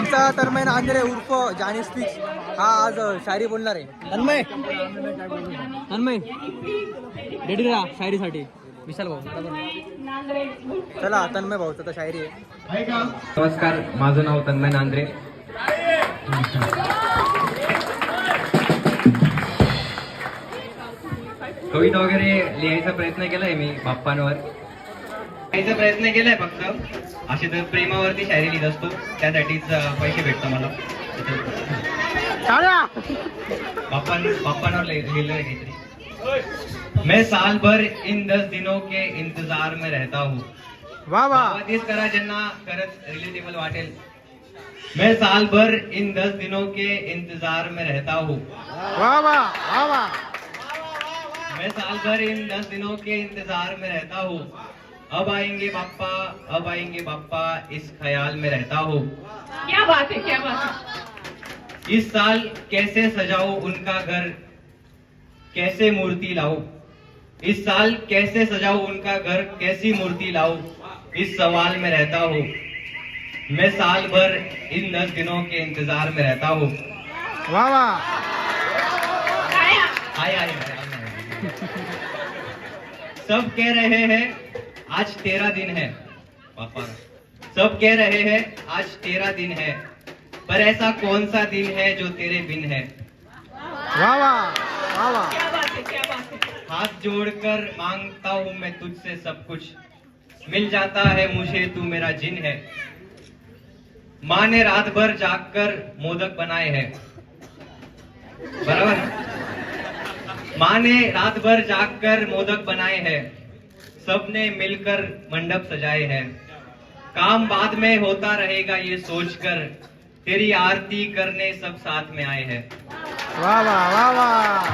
आमचा तन्मय नांद्रे उर्फ जानी स्पीच हा आज शायरी बोलणार आहे. तन्मय तन्मय रेडी राहा शायरीसाठी. विशाल भाऊ चला, तन्मय भाऊचं तर शायरी आहे. नमस्कार, माझं नाव तन्मय नांद्रे. कविता वगैरे लिहायचा प्रयत्न केलाय मी बाप्पांवर. लिहायचा प्रयत्न केलाय फक्त. अशी तर प्रेमावरती शायरी लिहित असतो, त्यासाठीच पैसे भेटतात मला. बाप्पांवर लिहिलंय काहीतरी. मैं साल भर इन 10 दिनों के इंतजार में रहता हूँ. वाह वाह, तेच करा ज्यांना खरंच रिलेटेबल वाटेल. मैं साल भर इन 10 दिनों के इंतजार में रहता हूँ. वाह वाह, वाह वाह. मैं साल भर इन 10 दिनों के इंतजार में रहता हूँ. अब आएंगे बाप्पा, अब आएंगे बाप्पा, इस ख्याल में रहता हूँ. क्या बात है, क्या बात है. इस साल कैसे सजाऊं उनका घर, कैसे मूर्ति लाऊं. इस साल कैसे सजाऊं उनका घर, कैसी मूर्ति लाऊं, इस सवाल में रहता हूँ. मैं साल भर इन 10 दिनों के इंतजार में रहता हूँ. वाह वाह. आया सब कह रहे हैं आज तेरा दिन है. पापा सब कह रहे हैं आज तेरा दिन है, पर ऐसा कौन सा दिन है जो तेरे बिन है. वाह वाह, वाह वाह. क्या बात है, क्या बात है. हाथ जोड़कर मांगता हूँ मैं तुझसे सब कुछ, मिल जाता है मुझे तू मेरा जिन है. माँ ने रात भर जागकर मोदक बनाए हैं. बराबर. माँ ने रात भर जागकर मोदक बनाए हैं. सबने मिलकर मंडप सजाए हैं. काम बाद में होता रहेगा ये सोचकर, तेरी आरती करने सब साथ में आए हैं. वाह वाह, वाह वाह.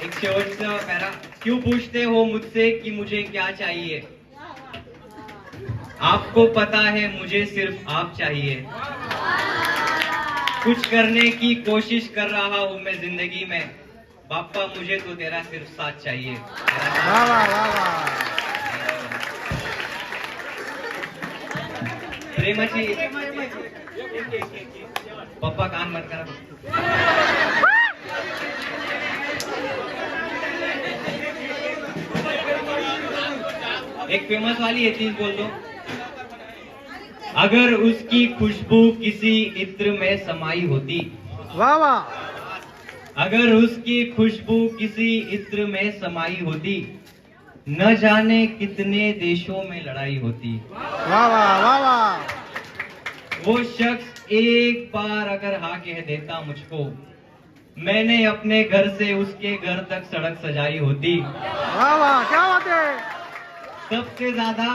एक शेवटचा पॅरा. क्यों पूछते हो मुझसे कि मुझे क्या चाहिए, आपको पता है मुझे सिर्फ आप चाहिए. कुछ करने की कोशिश कर रहा हूँ मैं जिंदगी में, बाप्पा मुझे तो तेरा सिर्फ साथ चाहिए. वाह वाह, वाह वाह. प्रेमाची पप्पा कान बंद करा. एक फेमस वाली है, चीज बोल दो. अगर उसकी खुशबू किसी इत्र में समाई होती. वाह वाह. अगर उसकी खुशबू किसी इत्र में समाई होती, न जाने कितने देशों में लड़ाई होती. वाह वाह, वाह वाह. वो शख्स एक बार अगर हाँ कह देता मुझको, मैंने अपने घर से उसके घर तक सड़क सजाई होती. वाह वाह, क्या बात है. सबसे ज्यादा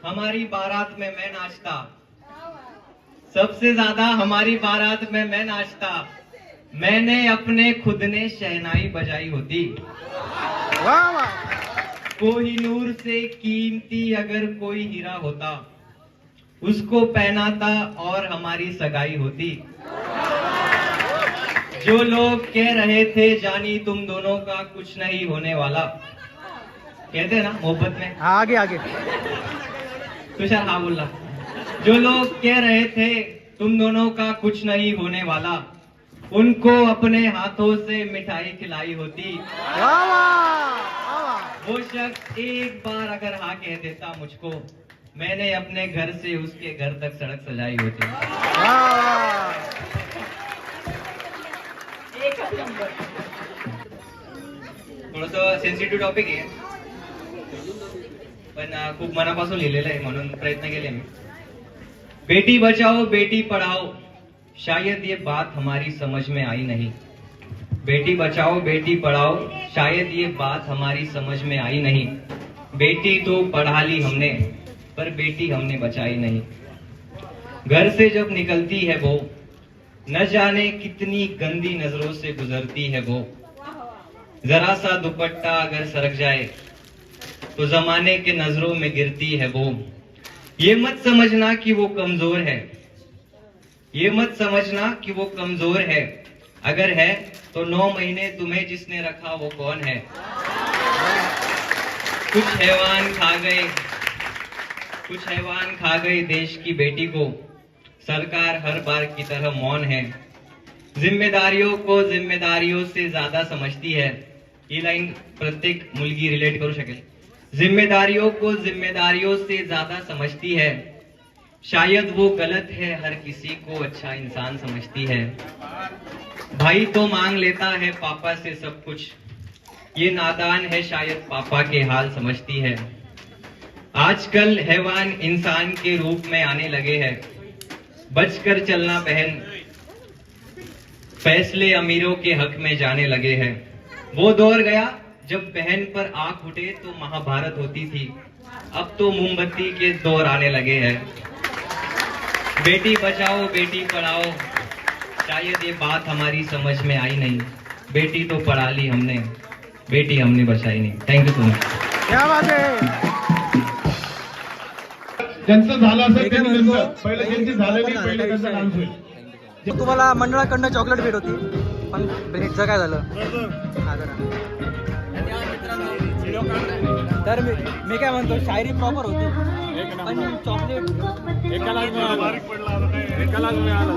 हमारी बारात में मैं नाचता. सबसे ज्यादा हमारी बारात में मैं नाचता. मैंने अपने खुद ने शहनाई बजाई होती. वाह वाह. कोहिनूर से कीमती अगर कोई हीरा होता, उसको पहनाता और हमारी सगाई होती. जो लोग कह रहे थे जानी तुम दोनों का कुछ नहीं होने वाला, कहते हैं ना मोहब्बत में. आगे आगे. तुषार हाँ बोल रहा. जो लोग कह रहे थे तुम दोनों का कुछ नहीं होने वाला, उनको अपने हाथों से मिठाई खिलाई होती. वाह वाह, वाह वाह. वो शख्स एक बार अगर हाँ कह देता मुझको, मैंने अपने घर से उसके घर तक सड़क सजाई होती. वाह वाह. एकच नंबर. थोडस सेन्सिटिव्ह टॉपिक आहे, पण खूप मनापासून लिहिलेलं आहे म्हणून प्रयत्न केले मी. बेटी बचाओ बेटी पढ़ाओ, शायद ये बात हमारी समझ में आई नहीं. बेटी बचाओ बेटी पढ़ाओ, शायद ये बात हमारी समझ में आई नहीं. बेटी तो पढ़ा ली हमने, पर बेटी हमने बचाई नहीं. घर से जब निकलती है वो, न जाने कितनी गंदी नजरों से गुजरती है वो. जरा सा दुपट्टा अगर सरक जाए तो जमाने के नजरों में गिरती है वो. ये मत समझना कि वो कमजोर है, ये मत समझना कि वो कमजोर है. अगर है तो 9 महीने तुम्हें जिसने रखा वो कौन है. कुछ हैवान खा गए देश की बेटी को, सरकार हर बार की तरह मौन है, जिम्मेदारियों को जिम्मेदारियों से ज्यादा समझती है. ही लाईन प्रत्येक मुलगी रिलेट करू शकेल. जिम्मेदारियों को जिम्मेदारियों से ज्यादा समझती है, शायद वो गलत है, हर किसी को अच्छा इंसान समझती है. भाई तो मांग लेता है पापा से सब कुछ, ये नादान है, शायद पापा के हाल समझती है. आजकल हैवान इंसान के रूप में आने लगे हैं, बचकर चलना बहन, फैसले अमीरों के हक में जाने लगे हैं. वो दौर गया जब बहन पर आंख उठे तो महाभारत होती थी, अब तो मोमबत्ती के दौर आने लगे हैं. बेटी बचाओ बेटी पढ़ाओ, शायद ये बात हमारी समझ में आई नहीं, बेटी तो पढ़ा ली हमने, बेटी हमने बचाई नहीं. Thank you so much. क्या बात आहे. ज्यांचं झालं असेल ठीक आहे त्यांनी म्हणतो. नंतर पहिलं ज्यांची झालेली पहिलं त्यांचं डान्स होईल. तुम्हाला मंडळाकडनं चॉकलेट भेट होती, पण भेटचं काय झालं. हा जरा. तर मी काय म्हणतो, शायरी प्रॉपर होती पण चॉकलेट एकालाच मिळालं.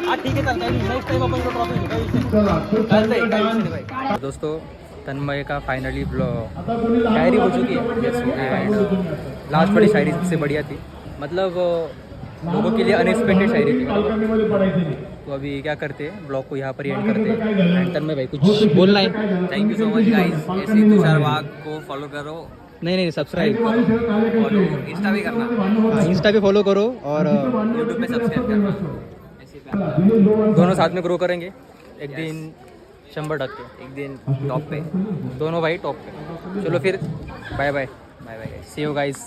हा ठीक आहे, चालतं नेक्स्ट टाइम आपण ट्रॉफी घेऊ, काही विषय नाही. चला, खूप छान चालतंय, काही डान्स. विषय नाही भाई. दोस्तों तन्मय का फाइनली आता कोणी लहान शायरी हो मुलं चुकी है. कबड्डी Yes, हो गई. खेळायला And, तुम्ही आता. लास्ट वाली शायरी सबसे बढ़िया थी, मतलब लोगों के लिए अनएक्सपेक्टेड शायरी थी. बाल्कनीमध्ये पडायची नाही. तो अभी क्या करते हैं, ब्लॉग को यहाँ पर एंड करते हैं. एंड तन्मय भाई कुछ बोलना है. Thank you so much guys. ऐसे ही तुषार वाघ को फॉलो करो, नहीं सब्सक्राइब वाली खेळ कार्यक्रम फॉलो आहे. इंस्टा भी करना, भांडण इंस्टा पे फॉलो करो और यूट्यूब पे सब्सक्राइब करना. ऐसे ही चला, दिनेश भाऊ दोनों साथ में ग्रो करेंगे एक दिन 100%. एक दिन टॉप पे. दोनों भाई टॉप पे. चलो फिर bye bye. See you guys.